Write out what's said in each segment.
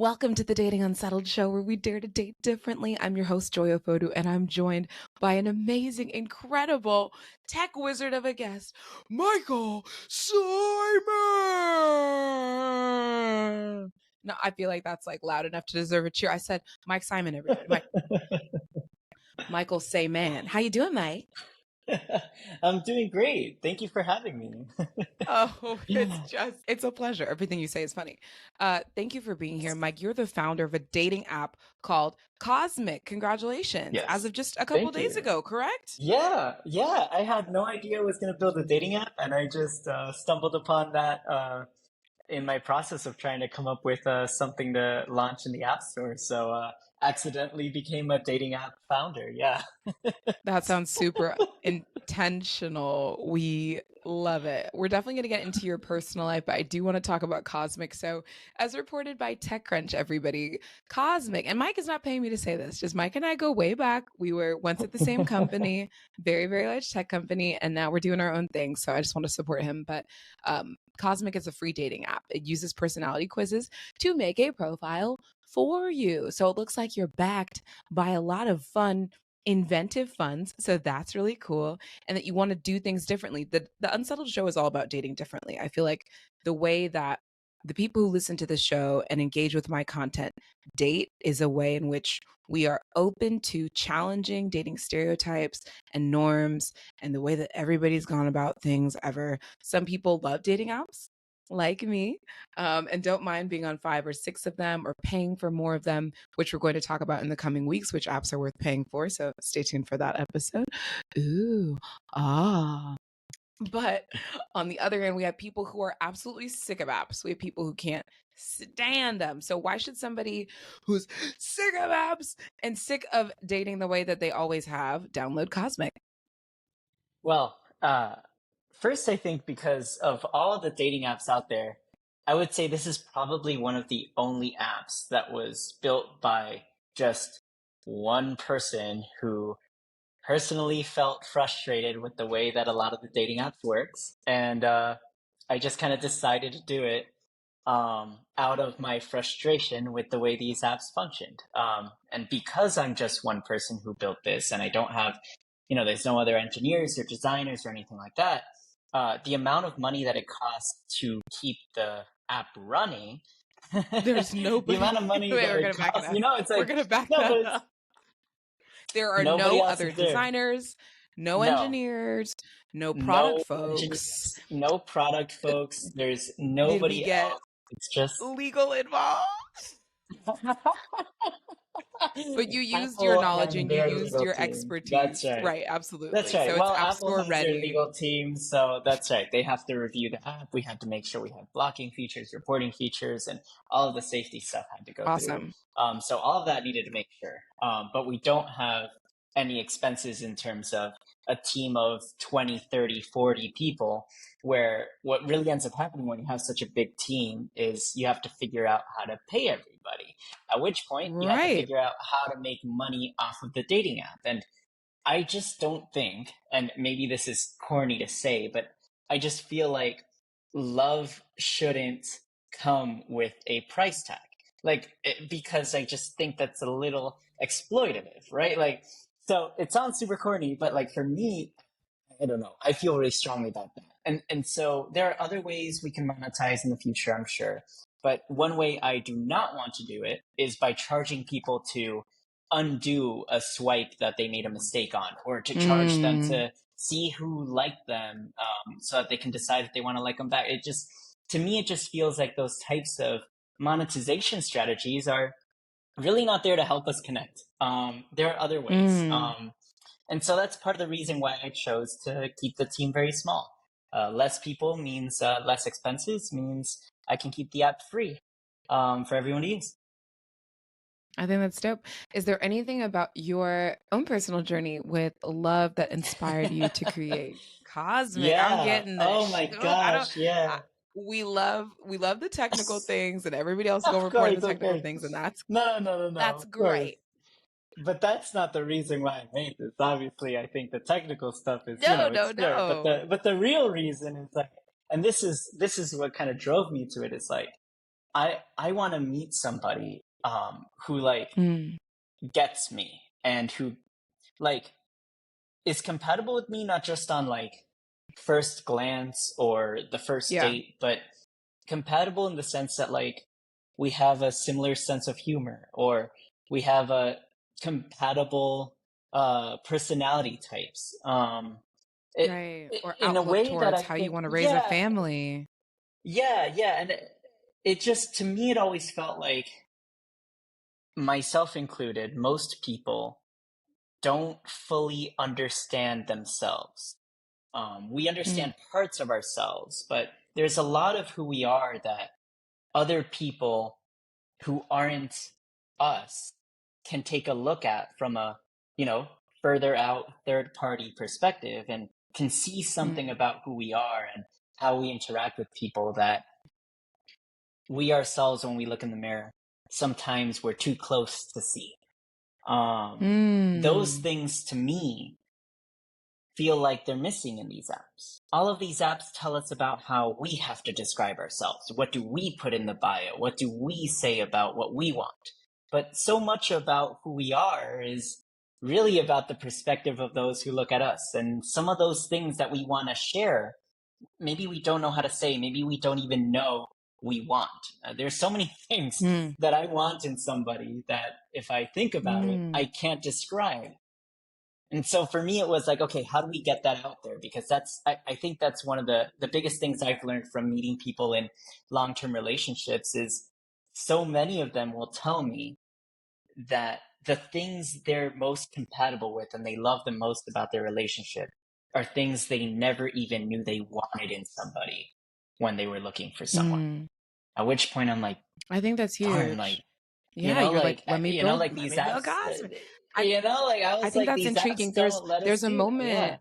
Welcome to the Dating Unsettled show where we dare to date differently. I'm your host, Joy Ofodu, and I'm joined by an amazing, incredible tech wizard of a guest, Michael Simon. No, I feel like that's like loud enough to deserve a cheer. I said Mike Simon, everybody. Michael Say Man. How you doing, Mike? I'm doing great. Thank you for having me. Oh, it's a pleasure. Everything you say is funny. Thank you for being here, Mike. You're the founder of a dating app called Cosmic. Congratulations. As Yes. of just a couple Thank days you. ago, correct? Yeah. I had no idea I was going to build a dating app, and I just stumbled upon that in my process of trying to come up with something to launch in the App Store. So accidentally became a dating app founder. Yeah. That sounds super intentional. We love it. We're definitely going to get into your personal life, but I do want to talk about Cosmic. So, as reported by TechCrunch, everybody, Cosmic, and Mike is not paying me to say this, just Mike and I go way back. We were once at the same company, very, very large tech company, and now we're doing our own thing. So, I just want to support him. But Cosmic is a free dating app. It uses personality quizzes to make a profile for you. So, it looks like you're backed by a lot of fun inventive funds. So that's really cool. And that you want to do things differently. The Unsettled show is all about dating differently. I feel like the way that the people who listen to the show and engage with my content date is a way in which we are open to challenging dating stereotypes and norms and the way that everybody's gone about things ever. Some people love dating apps like me, and don't mind being on 5 or 6 of them or paying for more of them, which we're going to talk about in the coming weeks, which apps are worth paying for. So stay tuned for that episode. Ooh, ah. But on the other hand, we have people who are absolutely sick of apps. We have people who can't stand them. So why should somebody who's sick of apps and sick of dating the way that they always have download Cosmic? Well, first, I think because of all of the dating apps out there, I would say this is probably one of the only apps that was built by just one person who personally felt frustrated with the way that a lot of the dating apps works. And I just kind of decided to do it out of my frustration with the way these apps functioned. And because I'm just one person who built this and I don't have, there's no other engineers or designers or anything like that, the amount of money that it costs to keep the app running, There's the nobody. amount of money Wait, that we're it gonna back it costs, up. it's We're like, gonna back no, but that it's up. There are nobody no else other is there. designers, no No, engineers, no product no folks. engineers, no product folks. There's Did we nobody get else. It's just legal involved? But you used your Apple knowledge and and you their used legal your team. That's expertise. right. Right, That's absolutely. right. So it's Well, App Apple Store has their ready. legal team, so that's right. They have to review the app. We had to make sure we had blocking features, reporting features, and all of the safety stuff had to go through. Awesome. So all of that needed to make sure. But we don't have any expenses in terms of a team of 20, 30, 40 people, where what really ends up happening when you have such a big team is you have to figure out how to pay everybody. At which point you have to Right. figure out how to make money off of the dating app. And I just don't think, and maybe this is corny to say, but I just feel like love shouldn't come with a price tag. Because I just think that's a little exploitative, right? So it sounds super corny, but like for me, I don't know. I feel really strongly about that. And so there are other ways we can monetize in the future, I'm sure. But one way I do not want to do it is by charging people to undo a swipe that they made a mistake on, or to charge them Mm. to see who liked them, so that they can decide if they want to like them back. To me, it just feels like those types of monetization strategies are really not there to help us connect. There are other ways. Mm. And so that's part of the reason why I chose to keep the team very small. Less people means less expenses, means I can keep the app free for everyone to use. I think that's dope. Is there anything about your own personal journey with love that inspired you to create Cosmic? I'm Yeah. getting the Oh my I don't gosh. I, Yeah. we love the technical things and everybody else is going to Of report the course. technical Okay. things and that's No. that's Of course. great. But that's not the reason why I made this. Obviously, I think the technical stuff is, No, it's no, there. But no. the real reason is like, and this is what kind of drove me to it. Is like, I want to meet somebody who like Mm, gets me and who like is compatible with me, not just on like first glance or the first yeah, date, but compatible in the sense that like we have a similar sense of humor, or we have a compatible personality types. right. Or In a outlook way that towards I how you think, want to raise a yeah, family. yeah, and it just, to me, it always felt like, myself included, most people don't fully understand themselves. We Mm, understand parts of ourselves, but there's a lot of who we are that other people who aren't us can take a look at from a, you know, further out third party perspective, and can see something mm, about who we are and how we interact with people that we ourselves, when we look in the mirror, sometimes we're too close to see. Those mm, things to me feel like they're missing in these apps. All of these apps tell us about how we have to describe ourselves. What do we put in the bio? What do we say about what we want? But so much about who we are is really about the perspective of those who look at us. And some of those things that we want to share, maybe we don't know how to say, maybe we don't even know we want. There's so many things mm, that I want in somebody that if I think about it, I mm. can't describe. And so for me, it was like, okay, how do we get that out there? Because I think that's one of the biggest things I've learned from meeting people in long-term relationships is so many of them will tell me that the things they're most compatible with and they love the most about their relationship are things they never even knew they wanted in somebody when they were looking for someone. Mm. At which point I'm like, I think that's darn, like, huge. Yeah, you're like, like let these me build apps, Cosmic. I like I I was think like, that's these apps intriguing. don't let us There's a do that. Yeah. moment.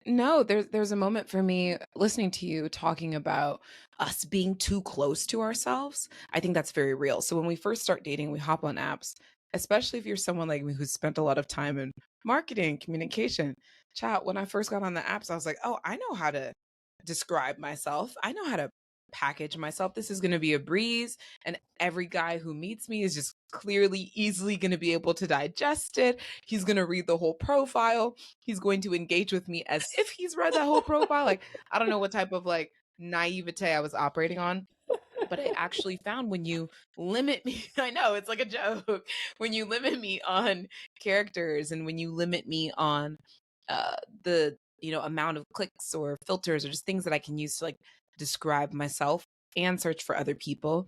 No, there's a moment for me listening to you talking about us being too close to ourselves. I think that's very real. So when we first start dating, we hop on apps, especially if you're someone like me who's spent a lot of time in marketing, communication. Chat, when I first got on the apps, I was like, oh, I know how to describe myself. I know how to package myself. This is going to be a breeze. And every guy who meets me is just clearly, easily going to be able to digest it. He's going to read the whole profile. He's going to engage with me as if he's read that whole profile. Like, I don't know what type of like naivete I was operating on. But I actually found when you limit me, I know it's like a joke, when you limit me on characters and when you limit me on the amount of clicks or filters or just things that I can use to like describe myself and search for other people,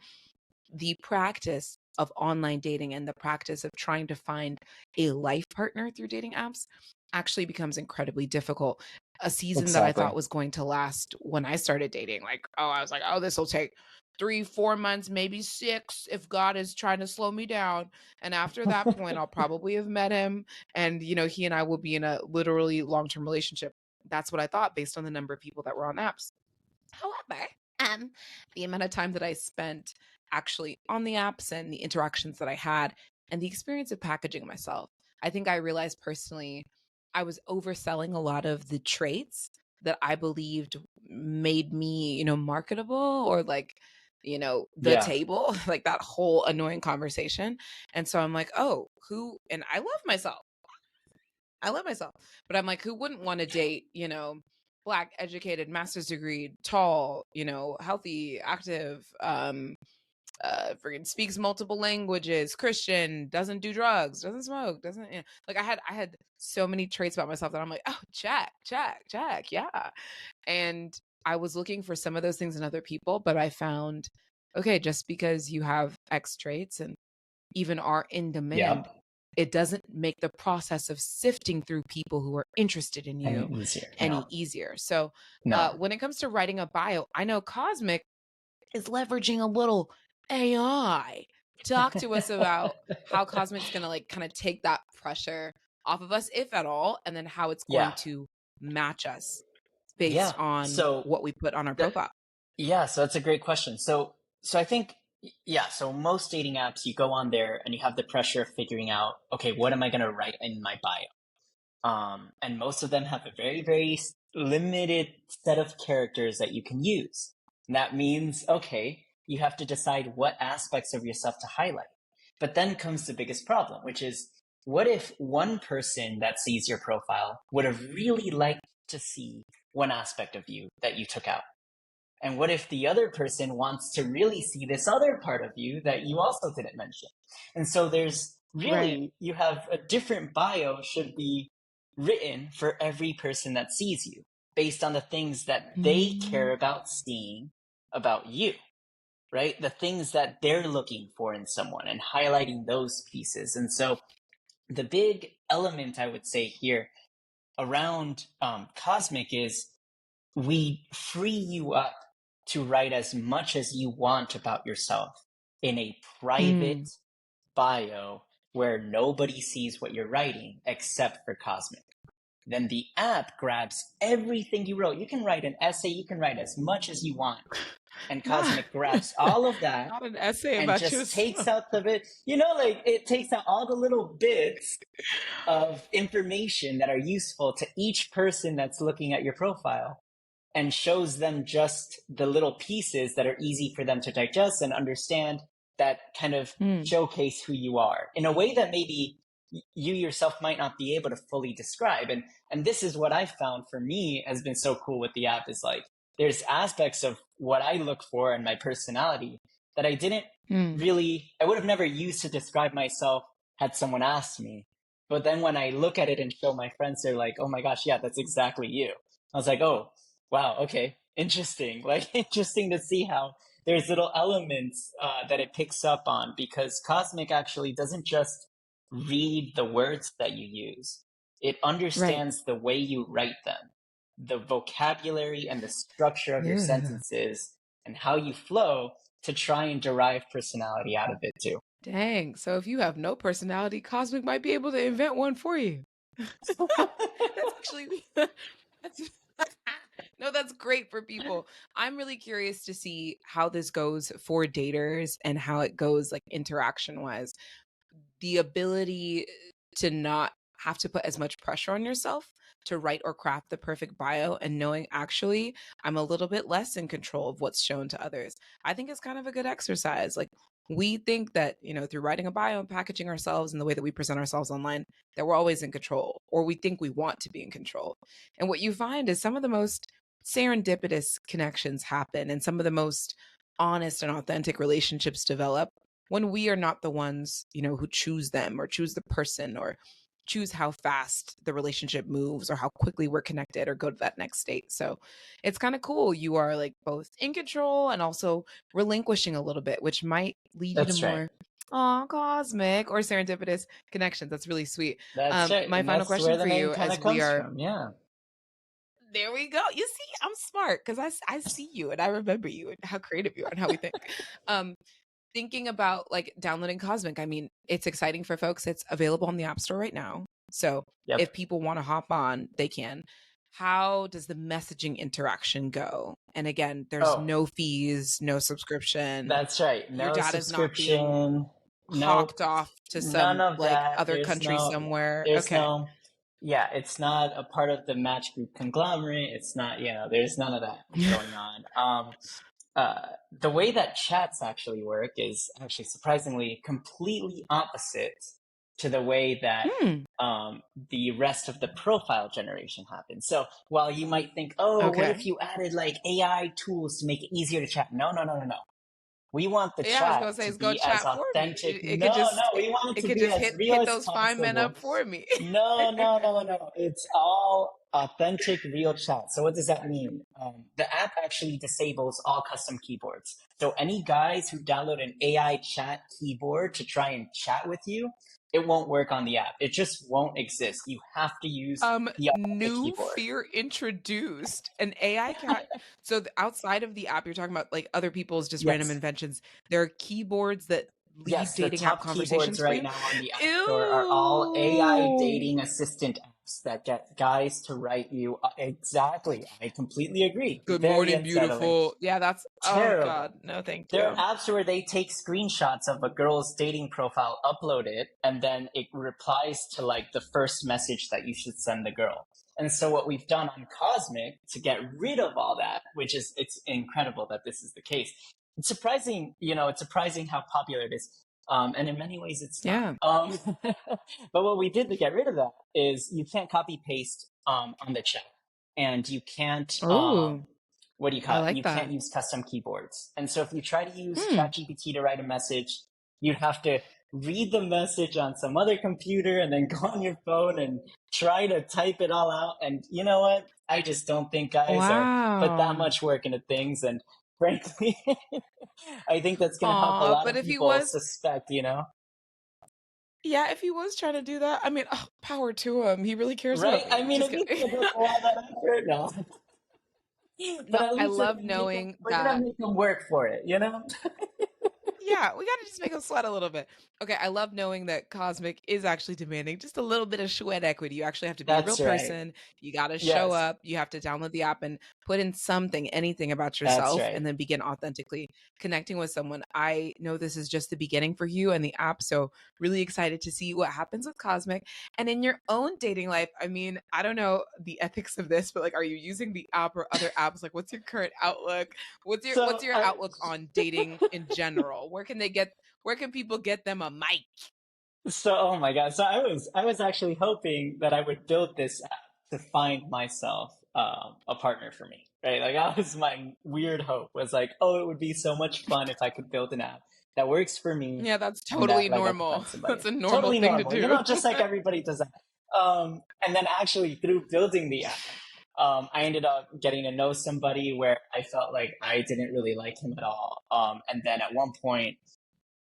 the practice of online dating and the practice of trying to find a life partner through dating apps actually becomes incredibly difficult. A season that I Exactly. thought was going to last when I started dating, like, oh, I was like, oh, this will take 3, 4 months, maybe 6, if God is trying to slow me down. And after that point, I'll probably have met him. And, he and I will be in a literally long term relationship. That's what I thought based on the number of people that were on apps. However, um, the amount of time that I spent actually on the apps and the interactions that I had and the experience of packaging myself, I think I realized personally I was overselling a lot of the traits that I believed made me, marketable or like, the Yeah. table, like that whole annoying conversation. And so I'm like, oh, and I love myself. I love myself. But I'm like, who wouldn't want to date, black, educated, master's degree, tall, healthy, active, freaking speaks multiple languages, Christian, doesn't do drugs, doesn't smoke, doesn't like I had so many traits about myself that I'm like, oh, check, check, check, yeah. And I was looking for some of those things in other people, but I found, okay, just because you have X traits and even are in demand, Yep. it doesn't make the process of sifting through people who are interested in Any you easier. any No. easier. So, No. when it comes to writing a bio, I know Cosmic is leveraging a little AI. Talk to us about how Cosmic's going to like kind of take that pressure off of us, if at all, and then how it's going Yeah. to match us based Yeah. on So what we put on our that profile. yeah, so that's a great question. So I think, yeah, so most dating apps, you go on there and you have the pressure of figuring out, okay, what am I going to write in my bio? And most of them have a very, very limited set of characters that you can use. And that means, okay, you have to decide what aspects of yourself to highlight. But then comes the biggest problem, which is, what if one person that sees your profile would have really liked to see one aspect of you that you took out? And what if the other person wants to really see this other part of you that you also didn't mention? And so there's Right. really, you have a different bio should be written for every person that sees you based on the things that they care Mm. about seeing about you, right? The things that they're looking for in someone and highlighting those pieces. And so the big element I would say here around Cosmic is we free you up to write as much as you want about yourself in a private Mm. bio where nobody sees what you're writing except for Cosmic. Then the app grabs everything you wrote. You can write an essay, you can write as much as you want. And Not, Cosmic grabs all of that not an essay and about just takes yourself. out the bit, like it takes out all the little bits of information that are useful to each person that's looking at your profile and shows them just the little pieces that are easy for them to digest and understand, that kind of Mm. showcase who you are in a way that maybe you yourself might not be able to fully describe. And this is what I found for me has been so cool with the app, is like there's aspects of what I look for in my personality that I didn't Mm. really, I would have never used to describe myself had someone asked me. But then when I look at it and show my friends, they're like, oh my gosh, yeah, that's exactly you. I was like, oh, wow, okay, interesting. Like, interesting to see how there's little elements that it picks up on, because Cosmic actually doesn't just read the words that you use, it Right. understands the way you write them, the vocabulary and the structure of your Yeah. sentences, and how you flow to try and derive personality out of it too. Dang. So if you have no personality, Cosmic might be able to invent one for you. That's actually that's no, that's great for people. I'm really curious to see how this goes for daters and how it goes like interaction wise. The ability to not have to put as much pressure on yourself to write or craft the perfect bio, and knowing actually I'm a little bit less in control of what's shown to others. I think it's kind of a good exercise. Like, we think that, through writing a bio and packaging ourselves and the way that we present ourselves online, that we're always in control, or we think we want to be in control. And what you find is some of the most serendipitous connections happen and some of the most honest and authentic relationships develop when we are not the ones, who choose them or choose the person or choose how fast the relationship moves or how quickly we're connected or go to that next state. So it's kind of cool. You are like both in control and also relinquishing a little bit, which might lead you to That's right. more cosmic or serendipitous connections. That's really sweet. That's right. My And final that's where question the for name you, kind as of we comes are from. Yeah. there we go. You see, I'm smart because I see you and I remember you and how creative you are and how we think. Um, Thinking about like downloading Cosmic, I mean, it's exciting for folks. It's available on the App Store right now. So Yep. if people want to hop on, they can. How does the messaging interaction go? And again, there's Oh, no fees, no subscription. that's right. Your No data's not being subscription. Nope. hawked off to None some of like that. other country somewhere. There's Okay. no, yeah, it's not a part of the Match Group conglomerate. It's not, there's none of that going on. The way that chats actually work is actually surprisingly completely opposite to the way that Hmm. the rest of the profile generation happens. So while you might think, oh, what Okay. if you added like AI tools to make it easier to chat? No, no, no, no, no. We want the Yeah, I was chat gonna say, to it's go be as chat for me. authentic. It could No, no, just we want it it to could be just as hit real hit as those fine men possible. up for me. No, no, no, no. It's all authentic, real chat. So what does that mean? The app actually disables all custom keyboards. So any guys who download an AI chat keyboard to try and chat with you, it won't work on the app. It just won't exist. You have to use the authentic New keyboard. fear introduced. An AI cat. So outside of the app, you're talking about like other people's just random Yes. inventions. There are keyboards that lead Yes, the dating app top keyboards conversations for right you. now on the App Store are all AI Ew. dating assistant apps that get guys to write you. Exactly. I completely agree. Good Very morning, unsettling. beautiful. Yeah, that's oh Terrible. god, no, thank There are you. apps where they take screenshots of a girl's dating profile, upload it, and then it replies to like the first message that you should send the girl. And so what we've done on Cosmic to get rid of all that, which is, it's incredible that this is the case, it's surprising, it's surprising how popular it is. And in many ways, it's not. Yeah. But what we did to get rid of that is you can't copy paste on the chat, and you can't Oh, what do you I call it? like You can't that. use custom keyboards. And so if you try to use Hmm. ChatGPT to write a message, you'd have to read the message on some other computer and then go on your phone and try to type it all out. And you know what? I just don't think guys are put that Wow. much work into things. And frankly, I think that's going to help a Aw, lot but of if he people was, suspect. yeah, if he was trying to do that, I mean, power to him. He really cares Right? about I me. mean, Just if he's kidding. going to go through all that effort, no. But No, at I least love knowing we're gonna that. make him work for it. Yeah, we gotta just make him sweat a little bit. Okay, I love knowing that Cosmic is actually demanding just a little bit of sweat equity. You actually have to be a real That's right. person. You gotta show Yes, up. You have to download the app and put in something, anything about that's yourself, right. and then begin authentically connecting with someone. I know this is just the beginning for you and the app, so really excited to see what happens with Cosmic. And in your own dating life, I mean, I don't know the ethics of this, but like, are you using the app or other apps? Like, what's your current outlook? What's So your I outlook on dating in general? Where can people get them a mic? so oh my God. So I was actually hoping that I would build this app to find myself a partner for me. Right? Like that was my weird hope was like, oh, it would be so much fun if I could build an app that works for me Yeah, that's and that totally like I could normal. find somebody. That's a normal Totally thing to normal, do. just like everybody does that. And then actually through building the app, I ended up getting to know somebody where I felt like I didn't really like him at all. And then at one point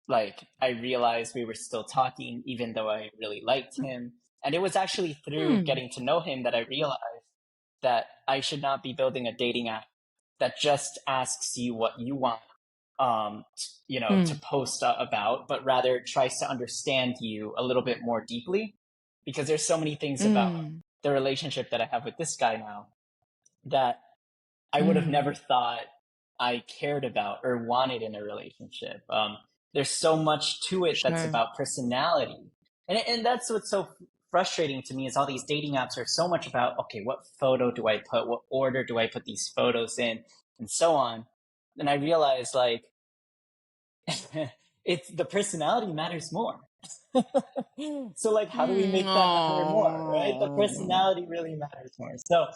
like I realized we were still talking even though I really liked him. And it was actually through Hmm. getting to know him that I realized that I should not be building a dating app that just asks you what you want to Hmm. post about, but rather tries to understand you a little bit more deeply. Because there's so many things about Mm. the relationship that I have with this guy now that I would have Mm. never thought I cared about or wanted in a relationship. There's so much to it that's Sure. about personality, and that's what's so frustrating to me is all these dating apps are so much about okay, what photo do I put, what order do I put these photos in, and so on. And I realized like it's the personality matters more. So like, how do we Mm. make that matter more, right? The Aw. personality really matters more. So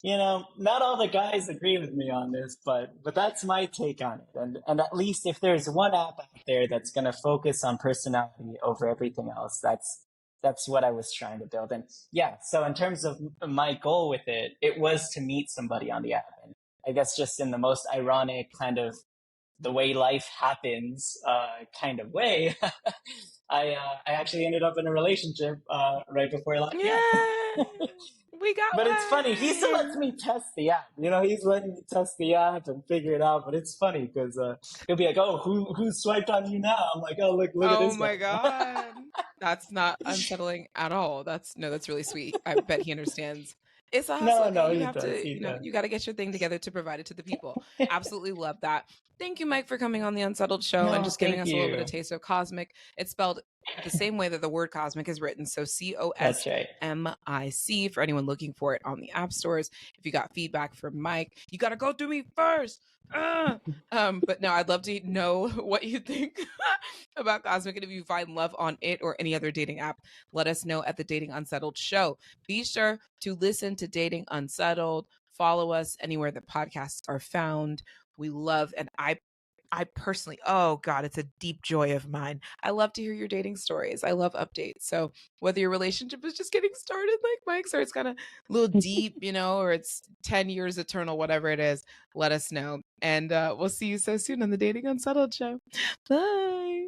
not all the guys agree with me on this, but that's my take on it. And at least if there's one app out there that's going to focus on personality over everything else, that's what I was trying to build. And yeah, so in terms of my goal with it, it was to meet somebody on the app. And I guess just in the most ironic kind of the way life happens kind of way, I actually ended up in a relationship right before I left the app. Yeah. We got But it's funny. He still lets one. me test the app. He's letting me test the app and figure it out. But it's funny because he'll be like, "Oh, who swiped on you now?" I'm like, "Oh, look at Oh this my guy." God. That's not unsettling at all. That's really sweet. I bet he understands. It's a hustle, No, okay? no, You he have does. to, He does. you got to get your thing together to provide it to the people. Absolutely love that. Thank you, Mike, for coming on the Unsettled Show and No, just giving thank us a little bit of you. taste of Cosmic. It's spelled the same way that the word cosmic is written. So That's right. COSMIC for anyone looking for it on the app stores. If you got feedback from Mike, you got to go through me first. But no, I'd love to know what you think about Cosmic, and if you find love on it or any other dating app, let us know at the Dating Unsettled Show. Be sure to listen to Dating Unsettled. Follow us anywhere that podcasts are found. We love, and I personally, oh God, it's a deep joy of mine. I love to hear your dating stories. I love updates. So whether your relationship is just getting started like Mike's, or it's kind of a little deep, or it's 10 years eternal, whatever it is, let us know. And we'll see you so soon on the Dating Unsettled Show. Bye.